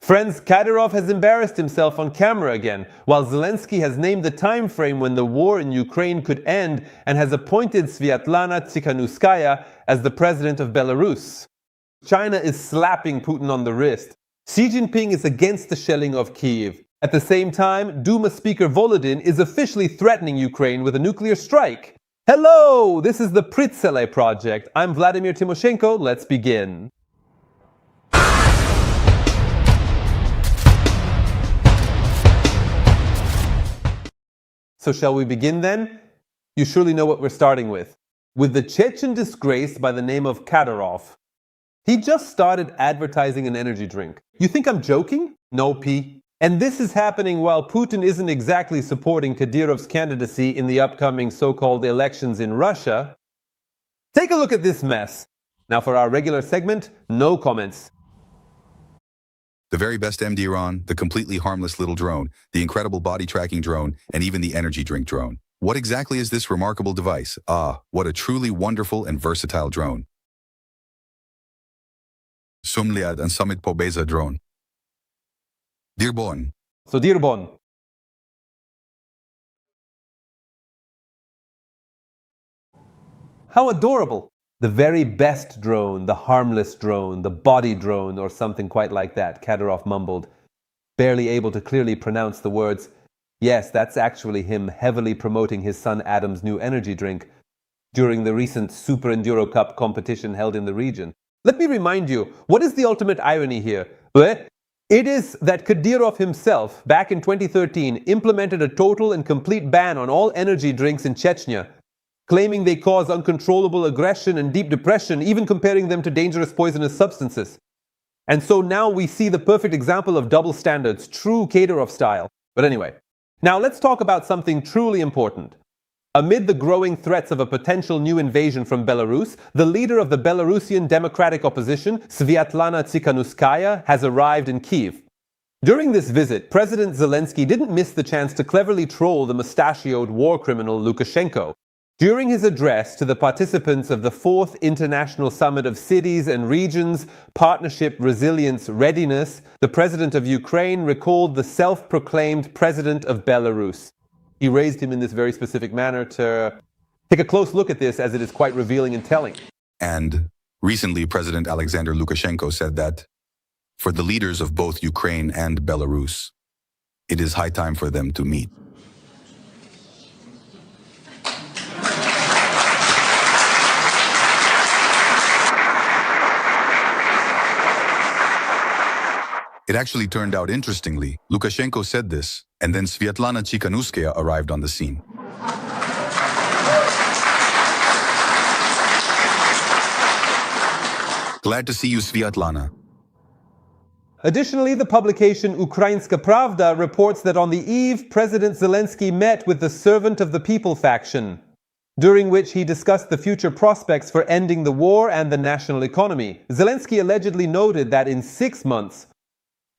Friends, Kadyrov has embarrassed himself on camera again, while Zelenskyy has named the time frame when the war in Ukraine could end and has appointed Sviatlana Tsikhanouskaya as the president of Belarus. China is slapping Putin on the wrist. Xi Jinping is against the shelling of Kyiv. At the same time, Duma Speaker Volodin is officially threatening Ukraine with a nuclear strike. Hello, this is the Pritsele Project. I'm Vladimir Timoshenko. Let's begin. So shall we begin then? You surely know what we're starting with the Chechen disgrace by the name of Kadyrov. He just started advertising an energy drink. You think I'm joking? No, P. And this is happening while Putin isn't exactly supporting Kadyrov's candidacy in the upcoming so-called elections in Russia. Take a look at this mess. Now for our regular segment, no comments. The very best MDRON, the completely harmless little drone, the incredible body tracking drone, and even the energy drink drone. What exactly is this remarkable device? Ah, what a truly wonderful and versatile drone. Sumliad and Summit Pobeza drone. Dirbon. So Dirbon. How adorable. The very best drone, the harmless drone, the body drone, or something quite like that, Kadyrov mumbled, barely able to clearly pronounce the words. Yes, that's actually him heavily promoting his son Adam's new energy drink during the recent Super Enduro Cup competition held in the region. Let me remind you, what is the ultimate irony here? It is that Kadyrov himself, back in 2013, implemented a total and complete ban on all energy drinks in Chechnya, claiming they cause uncontrollable aggression and deep depression, even comparing them to dangerous poisonous substances. And so now we see the perfect example of double standards, true Kadyrov style. But anyway, now let's talk about something truly important. Amid the growing threats of a potential new invasion from Belarus, the leader of the Belarusian democratic opposition, Sviatlana Tsikhanouskaya, has arrived in Kyiv. During this visit, President Zelenskyy didn't miss the chance to cleverly troll the mustachioed war criminal Lukashenko. During his address to the participants of the 4th International Summit of Cities and Regions, Partnership, Resilience, Readiness, the president of Ukraine recalled the self-proclaimed president of Belarus. He raised him in this very specific manner to take a close look at this, as it is quite revealing and telling. And recently, President Alexander Lukashenko said that for the leaders of both Ukraine and Belarus, it is high time for them to meet. It actually turned out interestingly. Lukashenko said this, and then Sviatlana Tsikhanouskaya arrived on the scene. Glad to see you, Sviatlana. Additionally, the publication Ukrainska Pravda reports that on the eve, President Zelenskyy met with the Servant of the People faction, during which he discussed the future prospects for ending the war and the national economy. Zelenskyy allegedly noted that in 6 months,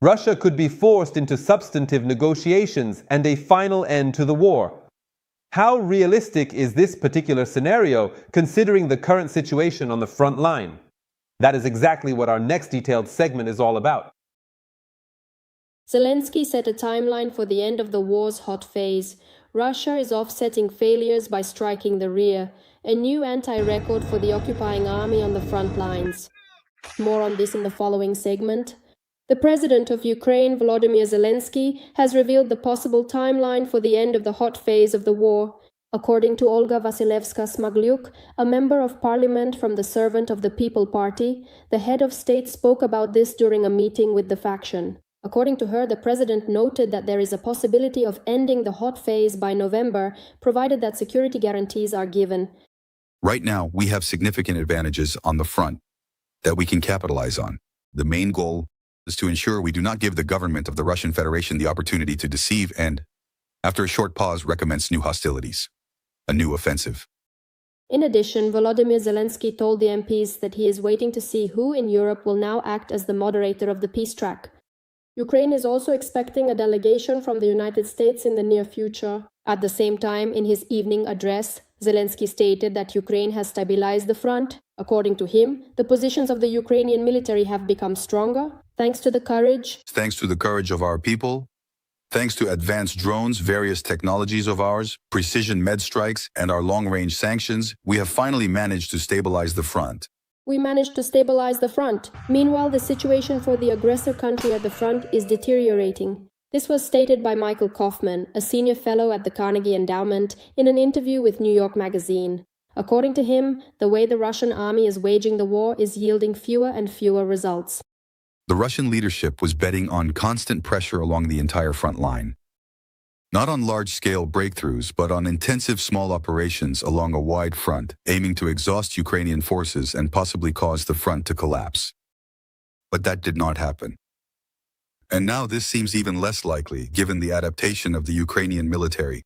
Russia could be forced into substantive negotiations and a final end to the war. How realistic is this particular scenario, considering the current situation on the front line? That is exactly what our next detailed segment is all about. Zelenskyy set a timeline for the end of the war's hot phase. Russia is offsetting failures by striking the rear, a new anti-record for the occupying army on the front lines. More on this in the following segment. The president of Ukraine, Volodymyr Zelenskyy, has revealed the possible timeline for the end of the hot phase of the war. According to Olga Vasilevska-Smaglyuk, a member of parliament from the Servant of the People party, the head of state spoke about this during a meeting with the faction. According to her, the president noted that there is a possibility of ending the hot phase by November, provided that security guarantees are given. Right now, we have significant advantages on the front that we can capitalize on. The main goal is to ensure we do not give the government of the Russian Federation the opportunity to deceive and, after a short pause, recommence new hostilities, a new offensive. In addition, Volodymyr Zelenskyy told the MPs that he is waiting to see who in Europe will now act as the moderator of the peace track. Ukraine is also expecting a delegation from the United States in the near future. At the same time, in his evening address, Zelenskyy stated that Ukraine has stabilized the front. According to him, the positions of the Ukrainian military have become stronger, thanks to the courage of our people, thanks to advanced drones, various technologies of ours, precision med strikes, and our long-range sanctions, we have finally managed to stabilize the front. We managed to stabilize the front. Meanwhile, the situation for the aggressor country at the front is deteriorating. This was stated by Michael Kaufman, a senior fellow at the Carnegie Endowment, in an interview with New York Magazine. According to him, the way the Russian army is waging the war is yielding fewer and fewer results. The Russian leadership was betting on constant pressure along the entire front line. Not on large-scale breakthroughs, but on intensive small operations along a wide front, aiming to exhaust Ukrainian forces and possibly cause the front to collapse. But that did not happen. And now this seems even less likely, given the adaptation of the Ukrainian military.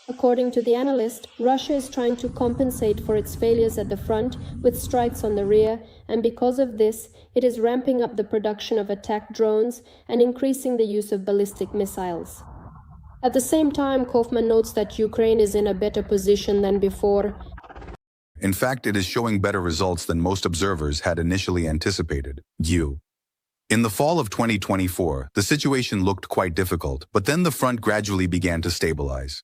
According to the analyst, Russia is trying to compensate for its failures at the front with strikes on the rear, and because of this, it is ramping up the production of attack drones and increasing the use of ballistic missiles. At the same time, Kaufman notes that Ukraine is in a better position than before. In fact, it is showing better results than most observers had initially anticipated. In the fall of 2024, the situation looked quite difficult, but then the front gradually began to stabilize.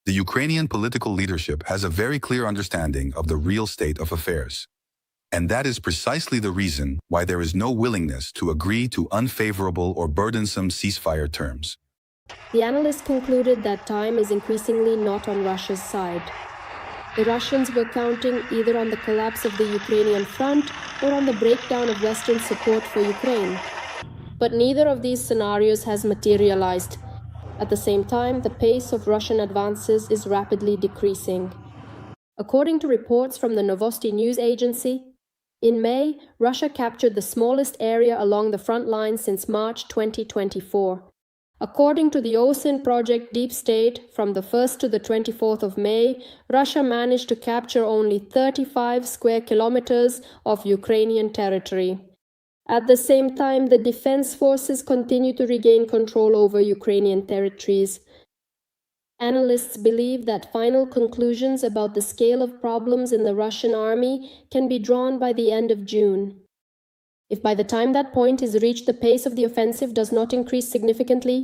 The Ukrainian political leadership has a very clear understanding of the real state of affairs. And that is precisely the reason why there is no willingness to agree to unfavorable or burdensome ceasefire terms. The analyst concluded that time is increasingly not on Russia's side. The Russians were counting either on the collapse of the Ukrainian front or on the breakdown of Western support for Ukraine. But neither of these scenarios has materialized. At the same time, the pace of Russian advances is rapidly decreasing. According to reports from the Novosti news agency, in May, Russia captured the smallest area along the front line since March 2024. According to the OSINT project Deep State, from the 1st to the 24th of May, Russia managed to capture only 35 square kilometers of Ukrainian territory. At the same time, the defense forces continue to regain control over Ukrainian territories. Analysts believe that final conclusions about the scale of problems in the Russian army can be drawn by the end of June. If by the time that point is reached the pace of the offensive does not increase significantly,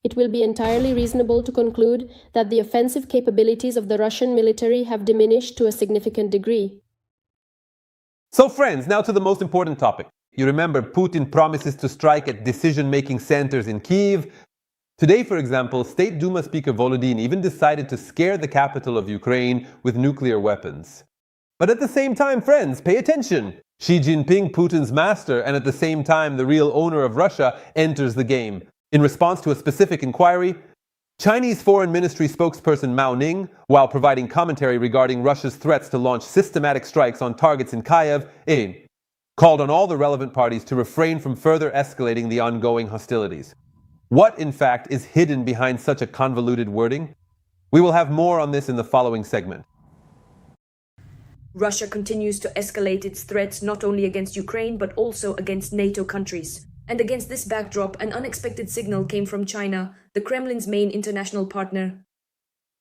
it will be entirely reasonable to conclude that the offensive capabilities of the Russian military have diminished to a significant degree. So friends, now to the most important topic. You remember Putin promises to strike at decision-making centers in Kyiv. Today, for example, State Duma Speaker Volodin even decided to scare the capital of Ukraine with nuclear weapons. But at the same time, friends, pay attention. Xi Jinping, Putin's master, and at the same time the real owner of Russia, enters the game. In response to a specific inquiry, Chinese Foreign Ministry spokesperson Mao Ning, while providing commentary regarding Russia's threats to launch systematic strikes on targets in Kyiv, called on all the relevant parties to refrain from further escalating the ongoing hostilities. What, in fact, is hidden behind such a convoluted wording? We will have more on this in the following segment. Russia continues to escalate its threats not only against Ukraine but also against NATO countries. And against this backdrop, an unexpected signal came from China, the Kremlin's main international partner.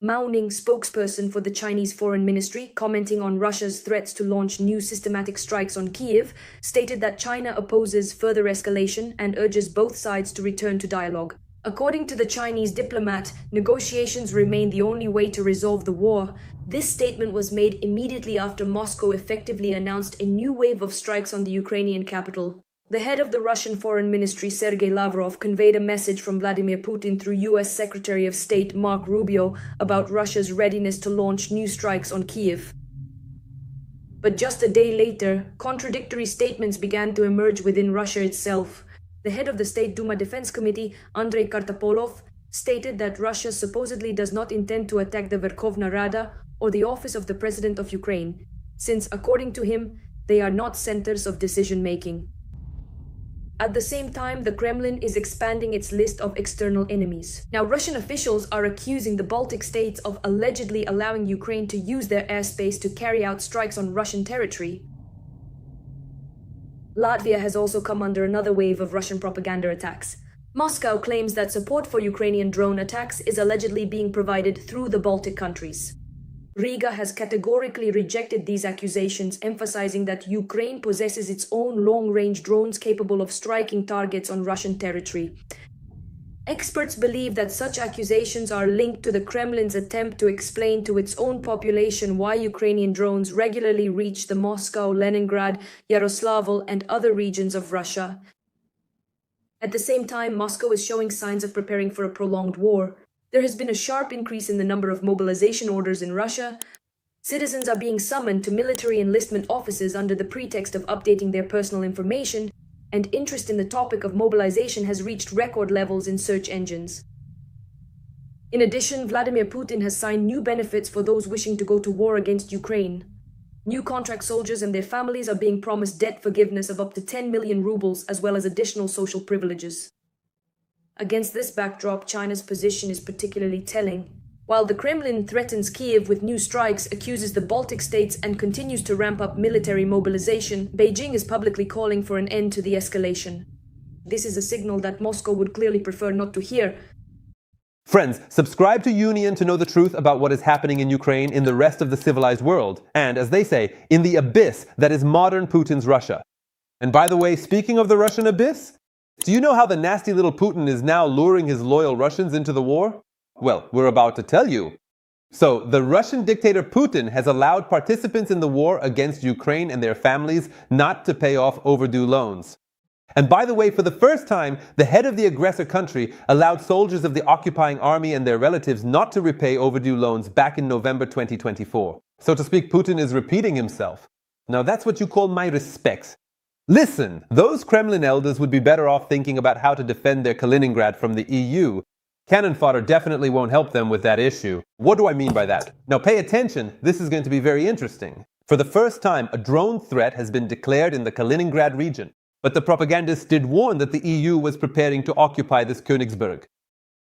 Mao Ning, spokesperson for the Chinese Foreign Ministry, commenting on Russia's threats to launch new systematic strikes on Kyiv, stated that China opposes further escalation and urges both sides to return to dialogue. According to the Chinese diplomat, negotiations remain the only way to resolve the war. This statement was made immediately after Moscow effectively announced a new wave of strikes on the Ukrainian capital. The head of the Russian Foreign Ministry, Sergei Lavrov, conveyed a message from Vladimir Putin through U.S. Secretary of State Mark Rubio about Russia's readiness to launch new strikes on Kyiv. But just a day later, contradictory statements began to emerge within Russia itself. The head of the State Duma Defense Committee, Andrei Kartapolov, stated that Russia supposedly does not intend to attack the Verkhovna Rada or the office of the President of Ukraine, since, according to him, they are not centers of decision-making. At the same time, the Kremlin is expanding its list of external enemies. Now, Russian officials are accusing the Baltic states of allegedly allowing Ukraine to use their airspace to carry out strikes on Russian territory. Latvia has also come under another wave of Russian propaganda attacks. Moscow claims that support for Ukrainian drone attacks is allegedly being provided through the Baltic countries. Riga has categorically rejected these accusations, emphasizing that Ukraine possesses its own long-range drones capable of striking targets on Russian territory. Experts believe that such accusations are linked to the Kremlin's attempt to explain to its own population why Ukrainian drones regularly reach the Moscow, Leningrad, Yaroslavl, and other regions of Russia. At the same time, Moscow is showing signs of preparing for a prolonged war. There has been a sharp increase in the number of mobilization orders in Russia. Citizens are being summoned to military enlistment offices under the pretext of updating their personal information, and interest in the topic of mobilization has reached record levels in search engines. In addition, Vladimir Putin has signed new benefits for those wishing to go to war against Ukraine. New contract soldiers and their families are being promised debt forgiveness of up to 10 million rubles, as well as additional social privileges. Against this backdrop, China's position is particularly telling. While the Kremlin threatens Kyiv with new strikes, accuses the Baltic states, and continues to ramp up military mobilization, Beijing is publicly calling for an end to the escalation. This is a signal that Moscow would clearly prefer not to hear. Friends, subscribe to Union to know the truth about what is happening in Ukraine in the rest of the civilized world, and, as they say, in the abyss that is modern Putin's Russia. And by the way, speaking of the Russian abyss, do you know how the nasty little Putin is now luring his loyal Russians into the war? Well, we're about to tell you. So, the Russian dictator Putin has allowed participants in the war against Ukraine and their families not to pay off overdue loans. And by the way, for the first time, the head of the aggressor country allowed soldiers of the occupying army and their relatives not to repay overdue loans back in November 2024. So to speak, Putin is repeating himself. Now that's what you call my respects. Listen, those Kremlin elders would be better off thinking about how to defend their Kaliningrad from the EU. Cannon fodder definitely won't help them with that issue. What do I mean by that? Now pay attention, this is going to be very interesting. For the first time, a drone threat has been declared in the Kaliningrad region. But the propagandists did warn that the EU was preparing to occupy this Königsberg.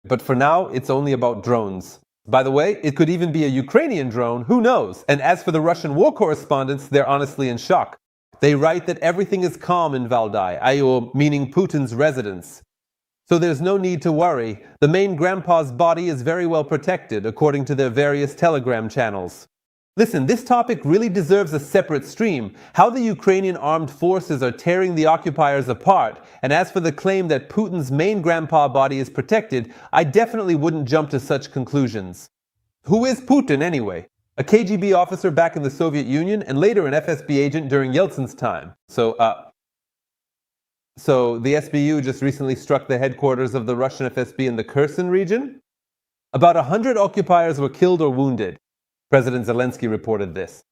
But for now, it's only about drones. By the way, it could even be a Ukrainian drone, who knows? And as for the Russian war correspondents, they're honestly in shock. They write that everything is calm in Valdai, meaning Putin's residence. So there's no need to worry. The main grandpa's body is very well protected, according to their various Telegram channels. Listen, this topic really deserves a separate stream. How the Ukrainian armed forces are tearing the occupiers apart. And as for the claim that Putin's main grandpa body is protected, I definitely wouldn't jump to such conclusions. Who is Putin anyway? A KGB officer back in the Soviet Union and later an FSB agent during Yeltsin's time. So the SBU just recently struck the headquarters of the Russian FSB in the Kherson region? About 100 occupiers were killed or wounded. President Zelenskyy reported this.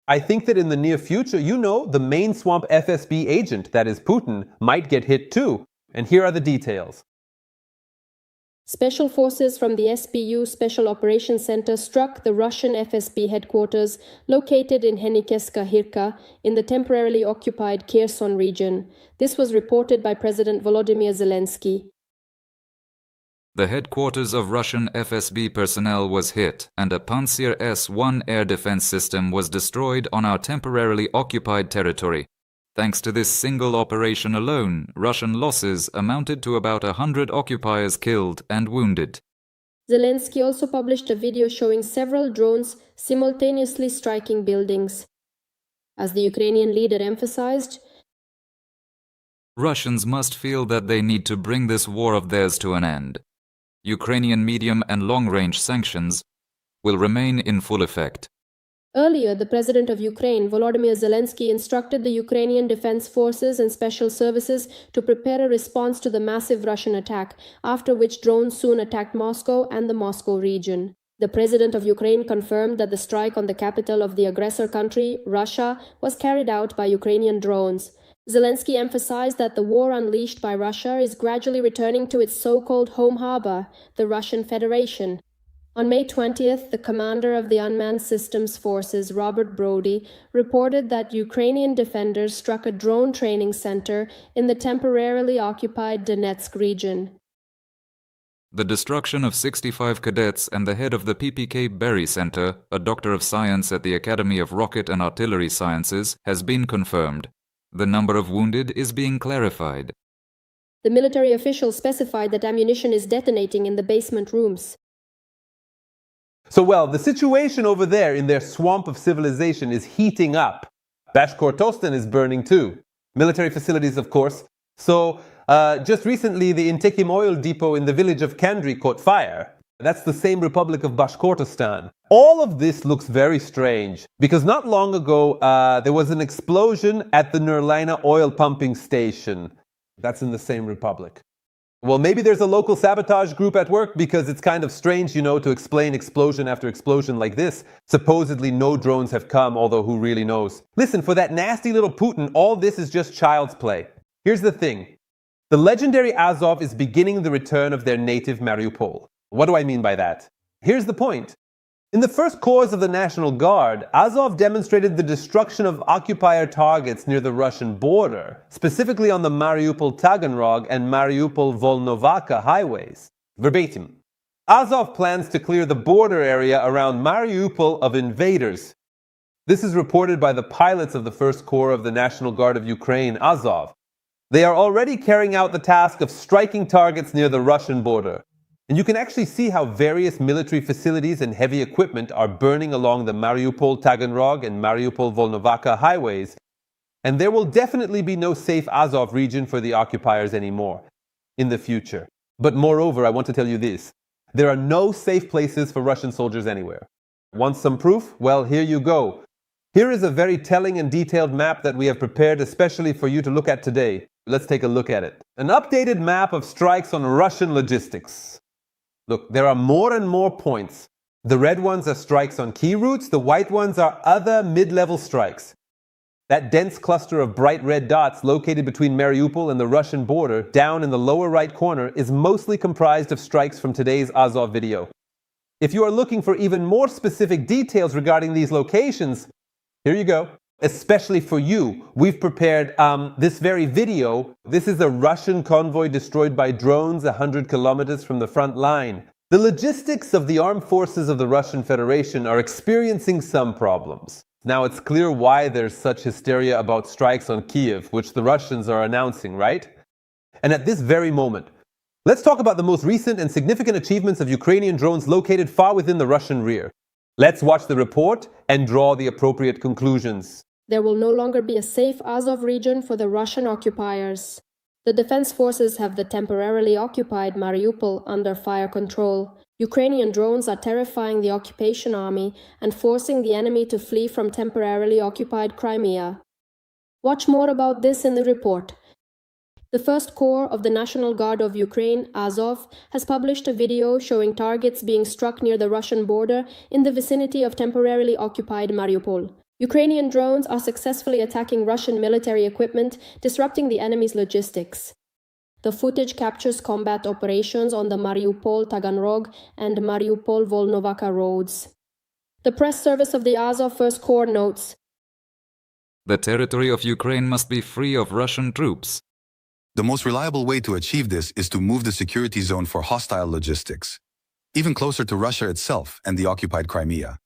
I think that in the near future, the main swamp FSB agent, that is Putin, might get hit too. And here are the details. Special forces from the SBU Special Operations Center struck the Russian FSB headquarters located in Stepnohirsk in the temporarily occupied Kherson region. This was reported by President Volodymyr Zelenskyy. The headquarters of Russian FSB personnel was hit, and a Pantsir S-1 air defense system was destroyed on our temporarily occupied territory. Thanks to this single operation alone, Russian losses amounted to about 100 occupiers killed and wounded. Zelenskyy also published a video showing several drones simultaneously striking buildings. As the Ukrainian leader emphasized, Russians must feel that they need to bring this war of theirs to an end. Ukrainian medium and long-range sanctions will remain in full effect. Earlier, the president of Ukraine, Volodymyr Zelenskyy, instructed the Ukrainian Defense Forces and Special Services to prepare a response to the massive Russian attack, after which drones soon attacked Moscow and the Moscow region. The president of Ukraine confirmed that the strike on the capital of the aggressor country, Russia, was carried out by Ukrainian drones. Zelenskyy emphasized that the war unleashed by Russia is gradually returning to its so-called home harbor, the Russian Federation. On May 20th, the commander of the Unmanned Systems Forces, Robert Brody, reported that Ukrainian defenders struck a drone training center in the temporarily occupied Donetsk region. The destruction of 65 cadets and the head of the PPK Berry Center, a doctor of science at the Academy of Rocket and Artillery Sciences, has been confirmed. The number of wounded is being clarified. The military official specified that ammunition is detonating in the basement rooms. So, well, the situation over there in their swamp of civilization is heating up. Bashkortostan is burning too. Military facilities, of course. So, just recently, the Intekim oil depot in the village of Kandri caught fire. That's the same Republic of Bashkortostan. All of this looks very strange because not long ago, there was an explosion at the Nurlina oil pumping station. That's in the same republic. Well, maybe there's a local sabotage group at work because it's kind of strange, to explain explosion after explosion like this. Supposedly no drones have come, although who really knows? Listen, for that nasty little Putin, all this is just child's play. Here's the thing. The legendary Azov is beginning the return of their native Mariupol. What do I mean by that? Here's the point. In the first corps of the National Guard, Azov demonstrated the destruction of occupier targets near the Russian border, specifically on the Mariupol-Taganrog and Mariupol-Volnovakha highways. Verbatim. Azov plans to clear the border area around Mariupol of invaders. This is reported by the pilots of the First Corps of the National Guard of Ukraine, Azov. They are already carrying out the task of striking targets near the Russian border. And you can actually see how various military facilities and heavy equipment are burning along the Mariupol-Taganrog and Mariupol-Volnovakha highways. And there will definitely be no safe Azov region for the occupiers anymore in the future. But moreover, I want to tell you this. There are no safe places for Russian soldiers anywhere. Want some proof? Well, here you go. Here is a very telling and detailed map that we have prepared especially for you to look at today. Let's take a look at it. An updated map of strikes on Russian logistics. Look, there are more and more points. The red ones are strikes on key routes, the white ones are other mid-level strikes. That dense cluster of bright red dots located between Mariupol and the Russian border, down in the lower right corner, is mostly comprised of strikes from today's Azov video. If you are looking for even more specific details regarding these locations, here you go. Especially for you, we've prepared this very video. This is a Russian convoy destroyed by drones 100 kilometers from the front line. The logistics of the armed forces of the Russian Federation are experiencing some problems. Now it's clear why there's such hysteria about strikes on Kyiv, which the Russians are announcing, right? And at this very moment, let's talk about the most recent and significant achievements of Ukrainian drones located far within the Russian rear. Let's watch the report and draw the appropriate conclusions. There will no longer be a safe Azov region for the Russian occupiers. The defense forces have the temporarily occupied Mariupol under fire control. Ukrainian drones are terrifying the occupation army and forcing the enemy to flee from temporarily occupied Crimea. Watch more about this in the report. The First Corps of the National Guard of Ukraine, Azov, has published a video showing targets being struck near the Russian border in the vicinity of temporarily occupied Mariupol. Ukrainian drones are successfully attacking Russian military equipment, disrupting the enemy's logistics. The footage captures combat operations on the Mariupol-Taganrog and Mariupol-Volnovakha roads. The press service of the Azov First Corps notes, The territory of Ukraine must be free of Russian troops. The most reliable way to achieve this is to move the security zone for hostile logistics, even closer to Russia itself and the occupied Crimea.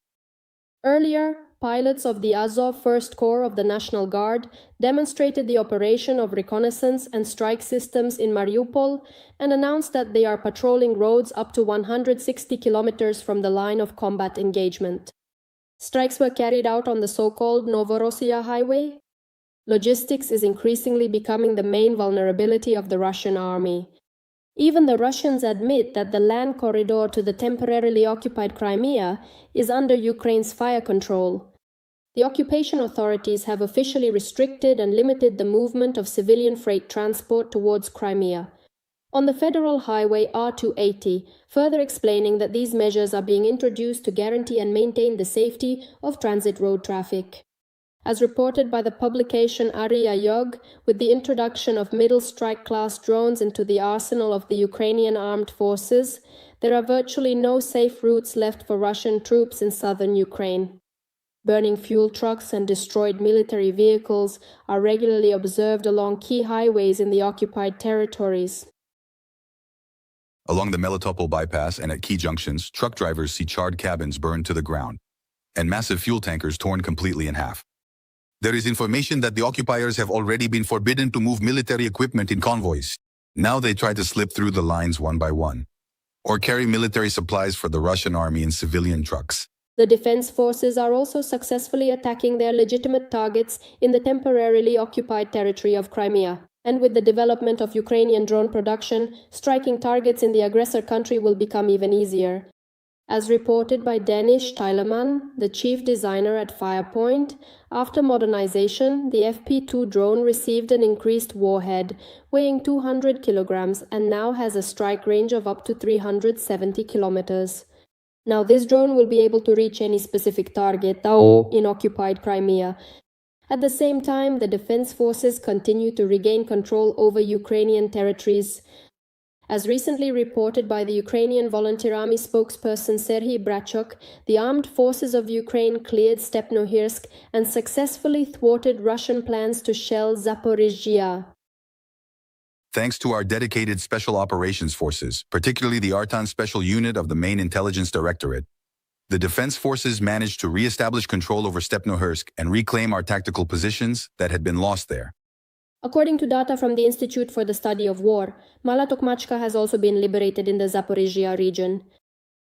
Earlier, pilots of the Azov First Corps of the National Guard demonstrated the operation of reconnaissance and strike systems in Mariupol and announced that they are patrolling roads up to 160 kilometers from the line of combat engagement. Strikes were carried out on the so-called Novorossiya highway. Logistics is increasingly becoming the main vulnerability of the Russian army. Even the Russians admit that the land corridor to the temporarily occupied Crimea is under Ukraine's fire control. The occupation authorities have officially restricted and limited the movement of civilian freight transport towards Crimea. On the federal highway R280, further explaining that these measures are being introduced to guarantee and maintain the safety of transit road traffic. As reported by the publication Aria Yog, with the introduction of middle strike class drones into the arsenal of the Ukrainian armed forces, there are virtually no safe routes left for Russian troops in southern Ukraine. Burning fuel trucks and destroyed military vehicles are regularly observed along key highways in the occupied territories. Along the Melitopol bypass and at key junctions, truck drivers see charred cabins burned to the ground and massive fuel tankers torn completely in half. There is information that the occupiers have already been forbidden to move military equipment in convoys. Now they try to slip through the lines one by one. or carry military supplies for the Russian army in civilian trucks. The defense forces are also successfully attacking their legitimate targets in the temporarily occupied territory of Crimea. And with the development of Ukrainian drone production, striking targets in the aggressor country will become even easier. As reported by Denis Tylerman, the chief designer at Firepoint, after modernization, the FP2 drone received an increased warhead, weighing 200 kilograms, and now has a strike range of up to 370 kilometers. Now, this drone will be able to reach any specific target in occupied Crimea. At the same time, the defense forces continue to regain control over Ukrainian territories. As recently reported by the Ukrainian Volunteer Army spokesperson Serhiy Brachuk, the armed forces of Ukraine cleared Stepnohirsk and successfully thwarted Russian plans to shell Zaporizhzhia. Thanks to our dedicated Special Operations Forces, particularly the Artan Special Unit of the Main Intelligence Directorate, the defense forces managed to re-establish control over Stepnohirsk and reclaim our tactical positions that had been lost there. According to data from the Institute for the Study of War, Mala Tokmachka has also been liberated in the Zaporizhzhia region.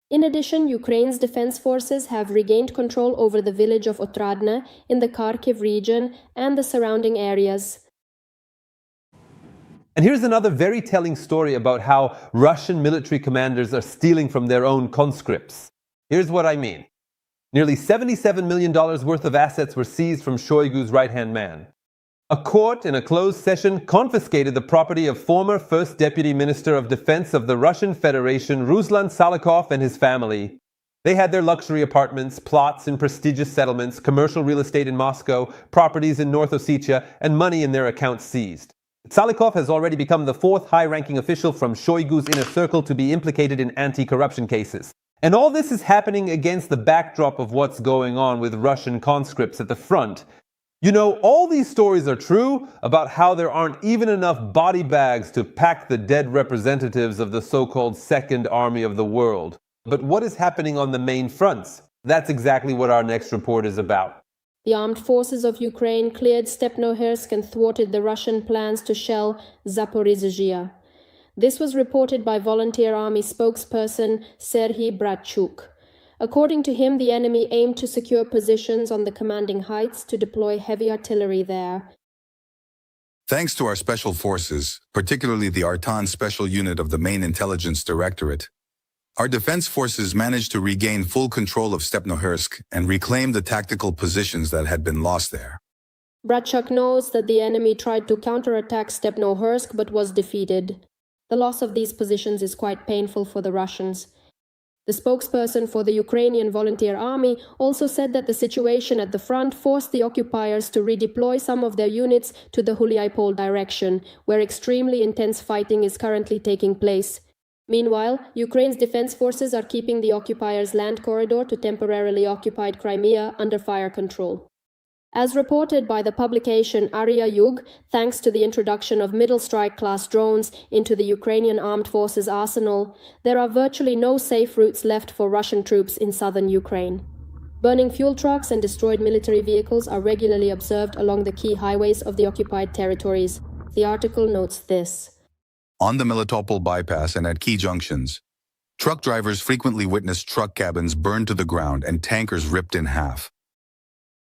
In addition, Ukraine's defense forces have regained control over the village of Otradne in the Kharkiv region and the surrounding areas. And here's another very telling story about how Russian military commanders are stealing from their own conscripts. Here's what I mean. Nearly $77 million worth of assets were seized from Shoigu's right-hand man. A court in a closed session confiscated the property of former First Deputy Minister of Defense of the Russian Federation, Ruslan Salykov, and his family. They had their luxury apartments, plots in prestigious settlements, commercial real estate in Moscow, properties in North Ossetia, and money in their accounts seized. Salykov has already become the fourth high-ranking official from Shoigu's inner circle to be implicated in anti-corruption cases. And all this is happening against the backdrop of what's going on with Russian conscripts at the front. You know, all these stories are true about how there aren't even enough body bags to pack the dead representatives of the so-called Second Army of the world. But what is happening on the main fronts? That's exactly what our next report is about. The armed forces of Ukraine cleared Stepnohirsk and thwarted the Russian plans to shell Zaporizhzhia. This was reported by Volunteer Army spokesperson Serhiy Brachuk. According to him, the enemy aimed to secure positions on the commanding heights to deploy heavy artillery there. Thanks to our special forces, particularly the Artan Special Unit of the Main Intelligence Directorate, our defense forces managed to regain full control of Stepnohirsk and reclaim the tactical positions that had been lost there. Brachuk knows that the enemy tried to counterattack Stepnohirsk but was defeated. The loss of these positions is quite painful for the Russians. The spokesperson for the Ukrainian Volunteer Army also said that the situation at the front forced the occupiers to redeploy some of their units to the Mariupol direction, where extremely intense fighting is currently taking place. Meanwhile, Ukraine's defense forces are keeping the occupiers' land corridor to temporarily occupied Crimea under fire control. As reported by the publication Aria Yug, thanks to the introduction of middle strike class drones into the Ukrainian armed forces arsenal, there are virtually no safe routes left for Russian troops in southern Ukraine. Burning fuel trucks and destroyed military vehicles are regularly observed along the key highways of the occupied territories. The article notes this. On the Melitopol bypass and at key junctions, truck drivers frequently witness truck cabins burned to the ground and tankers ripped in half.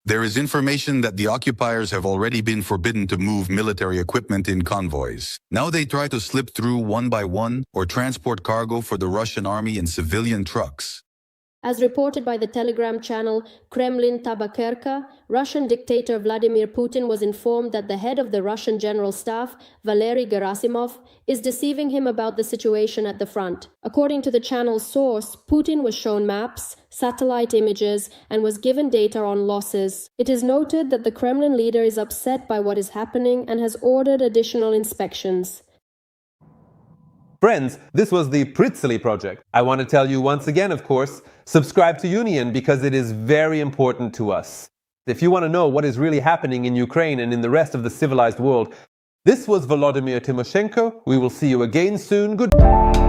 There is information that the occupiers have already been forbidden to move military equipment in convoys. Now they try to slip through one by one or transport cargo for the Russian army in civilian trucks. As reported by the Telegram channel Kremlin Tabakerka, Russian dictator Vladimir Putin was informed that the head of the Russian General Staff, Valery Gerasimov, is deceiving him about the situation at the front. According to the channel's source, Putin was shown maps, satellite images, and was given data on losses. It is noted that the Kremlin leader is upset by what is happening and has ordered additional inspections. Friends, this was the Pritzeli project. I want to tell you once again, of course, subscribe to Union because it is very important to us. If you want to know what is really happening in Ukraine and in the rest of the civilized world, this was Volodymyr Tymoshenko. We will see you again soon. Goodbye.